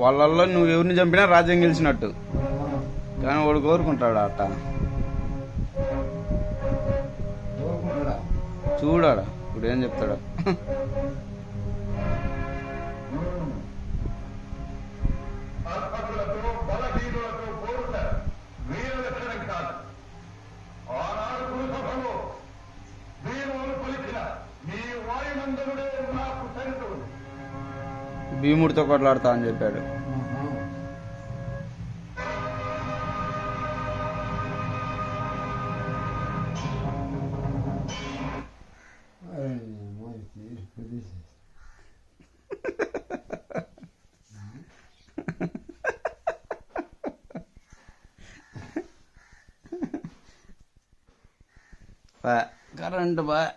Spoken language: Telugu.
వాళ్ళల్లో నువ్వు ఎవరిని చంపినా రాజ్యం గెలిచినట్టు. కానీ వాడు కోరుకుంటాడా అట్ట? చూడాడా ఇప్పుడు ఏం చెప్తాడా? భీముడితో కొట్లాడతా అని చెప్పాడు. కరెంట్ బా